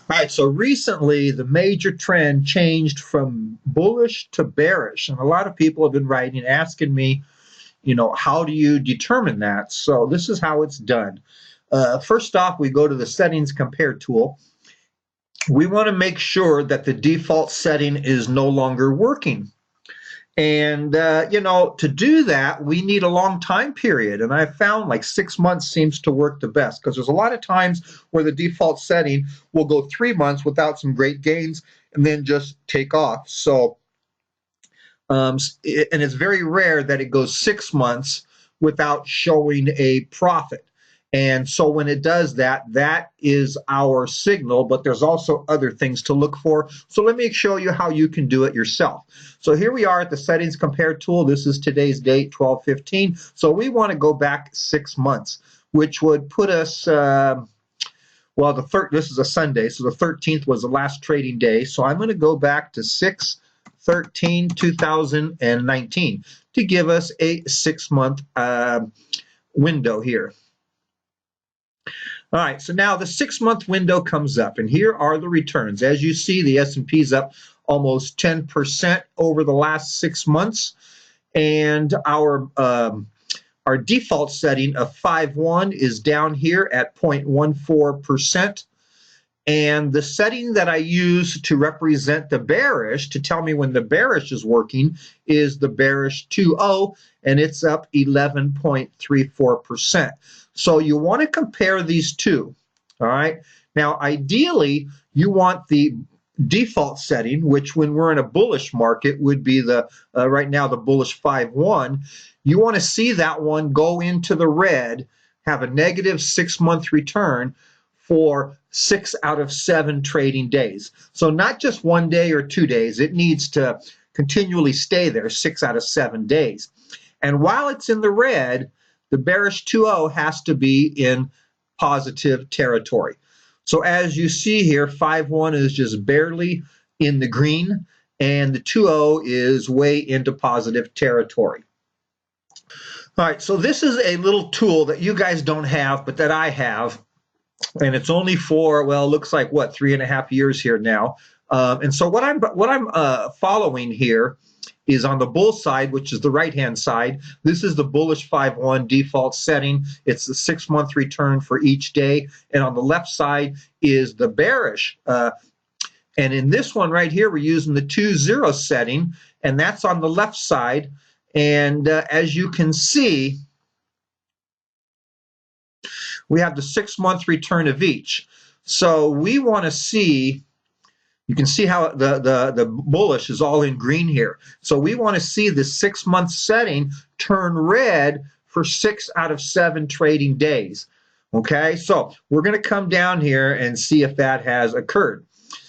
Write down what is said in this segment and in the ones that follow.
All right, so recently the major trend changed from bullish to bearish, and a lot of people have been writing asking me, how do you determine that? So this is how it's done. First off, we go to the settings compare tool. We want to make sure that the default setting is no longer working. And, to do that, we need a long time period. And I found like 6 months seems to work the best because there's a lot of times where the default setting will go 3 months without some great gains and then just take off. So, and it's very rare that it goes 6 months without showing a profit. And so when it does that, that is our signal, but there's also other things to look for. So let me show you how you can do it yourself. So here we are at the settings compare tool. This is today's date, 12/15. So we want to go back 6 months, which would put us, this is a Sunday, so the 13th was the last trading day. So I'm going to go back to 6/13/2019 to give us a 6-month window here. All right, so now the 6-month window comes up, and here are the returns. As you see, the S&P is up almost 10% over the last 6 months, and our default setting of 5.1 is down here at 0.14%. And the setting that I use to represent the bearish, to tell me when the bearish is working, is the bearish 2.0, and it's up 11.34%. So you want to compare these two, all right? Now, ideally, you want the default setting, which when we're in a bullish market would be the, right now, the bullish 5.1. You want to see that one go into the red, have a negative 6-month return for 6 out of 7 trading days. So not just 1 day or 2 days. It needs to continually stay there 6 out of 7 days. And while it's in the red, the bearish 2.0 has to be in positive territory. So as you see here, 5.1 is just barely in the green, and the 2.0 is way into positive territory. All right, so this is a little tool that you guys don't have, but that I have. And it's only for, well, it looks like, 3.5 years here now. And so what I'm following here is on the bull side, which is the right-hand side. This is the bullish 5.1 default setting. It's the 6-month return for each day. And on the left side is the bearish. And in this one right here, we're using the 2.0 setting, and that's on the left side. And as you can see, we have the 6-month return of each. So we want to see, you can see how the bullish is all in green here. So we want to see the 6-month setting turn red for 6 out of 7 trading days. Okay, so we're going to come down here and see if that has occurred.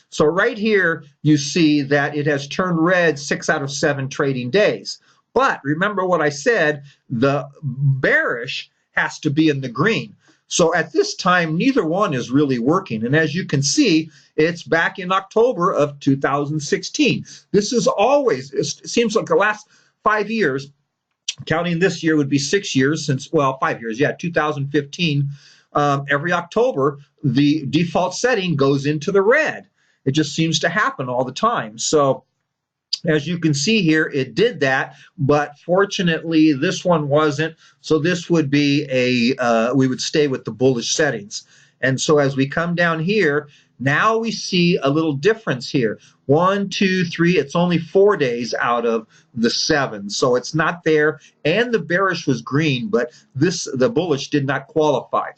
So right here, you see that it has turned red 6 out of 7 trading days. But remember what I said, the bearish has to be in the green. So at this time, neither one is really working. And as you can see, it's back in October of 2016. This is always, it seems like the last 5 years, counting this year would be 6 years since, 5 years, 2015. Every October, the default setting goes into the red. It just seems to happen all the time. So as you can see here, it did that, but fortunately this one wasn't. So this would be we would stay with the bullish settings. And so as we come down here, now we see a little difference here. 1, 2, 3, it's only 4 days out of the 7. So it's not there. And the bearish was green, but the bullish did not qualify.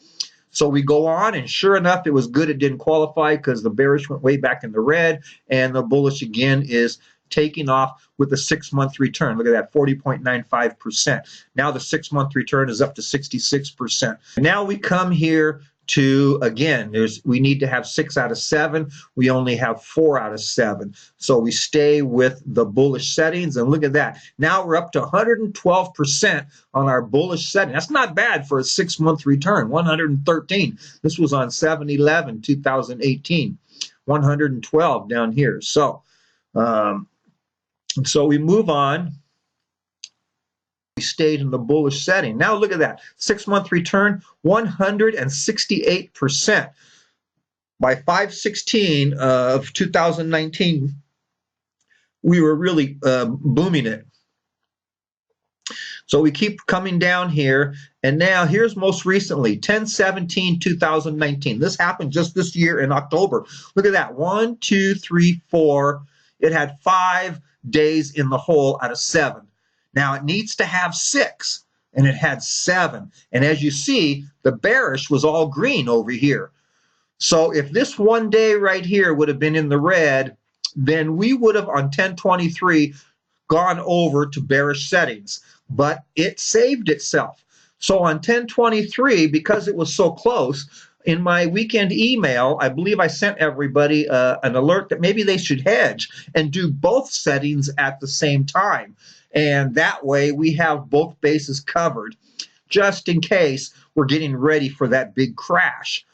So we go on, and sure enough, it was good. It didn't qualify because the bearish went way back in the red, and the bullish again is taking off with a 6-month return. Look at that, 40.95%. Now the 6-month return is up to 66%. Now we come here to, again, we need to have 6 out of 7. We only have 4 out of 7. So we stay with the bullish settings, and look at that. Now we're up to 112% on our bullish setting. That's not bad for a 6-month return, 113. This was on 7/11/2018, 112 down here. So we move on. We stayed in the bullish setting. Now look at that. 6-month return, 168%. by 5/16 of 2019, we were really booming it. So we keep coming down here, and now here's most recently, 10/17/2019. This happened just this year in October. Look at that, 1, 2, 3, 4. It had 5 days in the hole out of 7. Now it needs to have 6, and it had 7. And as you see, the bearish was all green over here. So if this one day right here would have been in the red, then we would have on 10/23 gone over to bearish settings, but it saved itself. So on 10/23, because it was so close, in my weekend email, I believe I sent everybody an alert that maybe they should hedge and do both settings at the same time. And that way we have both bases covered, just in case we're getting ready for that big crash.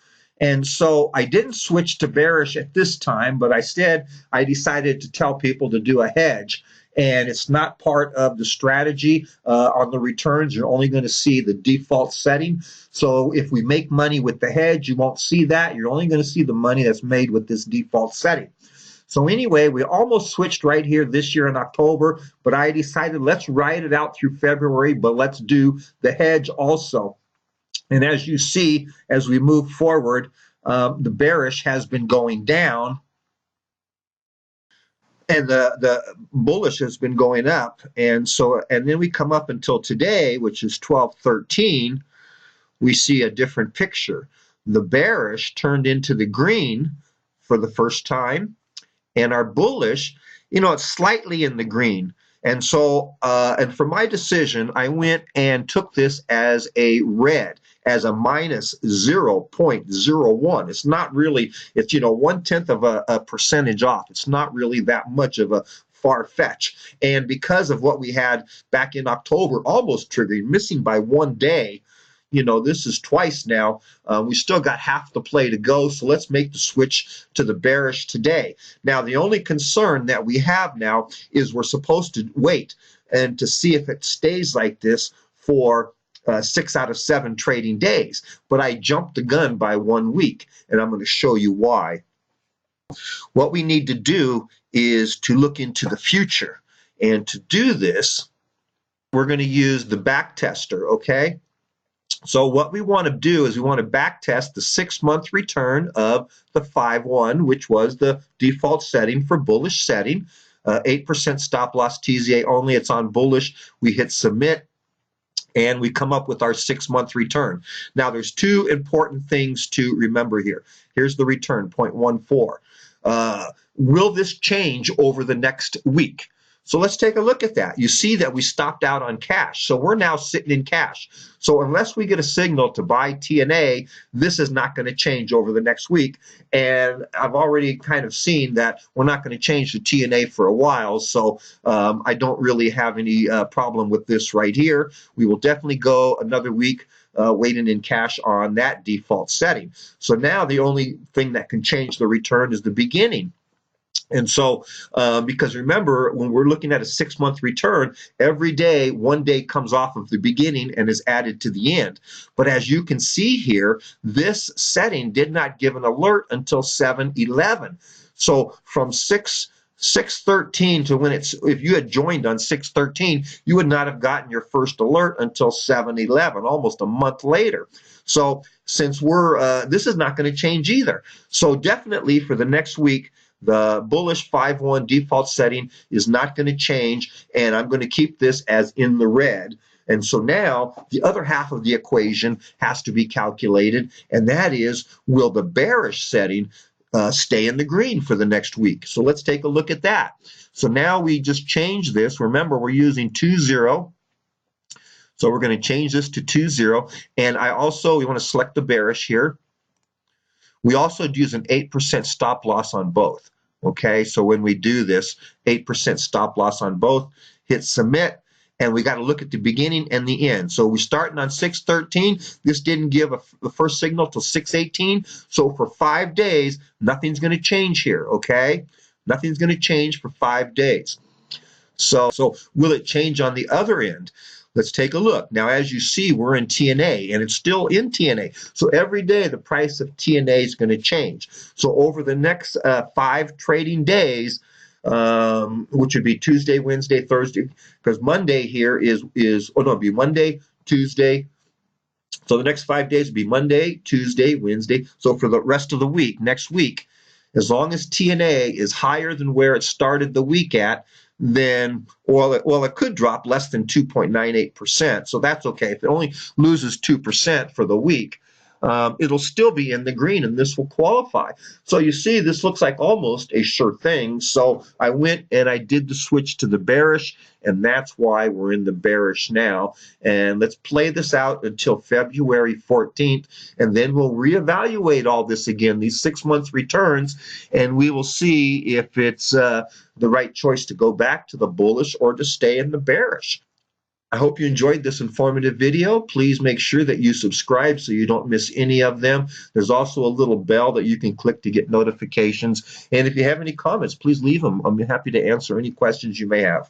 And so I didn't switch to bearish at this time, but instead I decided to tell people to do a hedge. And it's not part of the strategy on the returns. You're only going to see the default setting. So if we make money with the hedge, you won't see that. You're only going to see the money that's made with this default setting. So anyway, we almost switched right here this year in October, but I decided let's ride it out through February, but let's do the hedge also. And as you see, as we move forward, the bearish has been going down, and the bullish has been going up. And so, and then we come up until today, which is 12/13, we see a different picture. The bearish turned into the green for the first time, and our bullish, it's slightly in the green. And so, and for my decision, I went and took this as a red, as a minus 0.01. It's not really, it's, 1/10 of a percentage off. It's not really that much of a far fetch. And because of what we had back in October, almost triggering, missing by 1 day, this is twice now. We still got half the play to go, so let's make the switch to the bearish today. Now, the only concern that we have now is we're supposed to wait and to see if it stays like this for 6 out of 7 trading days. But I jumped the gun by 1 week, and I'm going to show you why. What we need to do is to look into the future. And to do this, we're going to use the back tester, okay? So what we want to do is we want to back test the 6-month return of the 5/1, which was the default setting for bullish setting. 8% stop loss TZA only. It's on bullish. We hit submit, and we come up with our 6-month return. Now, there's 2 important things to remember here. Here's the return, 0.14. Will this change over the next week? So let's take a look at that. You see that we stopped out on cash. So we're now sitting in cash. So unless we get a signal to buy TNA, this is not going to change over the next week. And I've already kind of seen that we're not going to change the TNA for a while. So I don't really have any problem with this right here. We will definitely go another week waiting in cash on that default setting. So now the only thing that can change the return is the beginning. And so, because remember, when we're looking at a 6-month return, every day, 1 day comes off of the beginning and is added to the end. But as you can see here, this setting did not give an alert until 7/11. So from 6/13 to when if you had joined on 6/13, you would not have gotten your first alert until 7/11, almost a month later. So since this is not going to change either. So definitely for the next week, the bullish 5/1 default setting is not going to change, and I'm going to keep this as in the red. And so now the other half of the equation has to be calculated, and that is, will the bearish setting stay in the green for the next week? So let's take a look at that. So now we just change this. Remember, we're using 2/0. So we're going to change this to 2/0. And we want to select the bearish here. We also use an 8% stop loss on both. Okay, so when we do this, 8% stop loss on both, hit submit, and we got to look at the beginning and the end. So we're starting on 6/13. This didn't give the first signal till 6/18. So for 5 days, nothing's going to change here, okay? Nothing's going to change for 5 days. So will it change on the other end? Let's take a look. Now, as you see, we're in TNA, and it's still in TNA. So every day, the price of TNA is going to change. So over the next 5 trading days, which would be Tuesday, Wednesday, Thursday, because Monday here it'd be Monday, Tuesday. So the next 5 days would be Monday, Tuesday, Wednesday. So for the rest of the week, next week, as long as TNA is higher than where it started the week at, then, it could drop less than 2.98%. So that's okay. If it only loses 2% for the week, it'll still be in the green, and this will qualify. So you see, this looks like almost a sure thing. So I went and I did the switch to the bearish, and that's why we're in the bearish now. And let's play this out until February 14th, and then we'll reevaluate all this again, these 6 months returns, and we will see if it's the right choice to go back to the bullish or to stay in the bearish. I hope you enjoyed this informative video. Please make sure that you subscribe so you don't miss any of them. There's also a little bell that you can click to get notifications. And if you have any comments, please leave them. I'm happy to answer any questions you may have.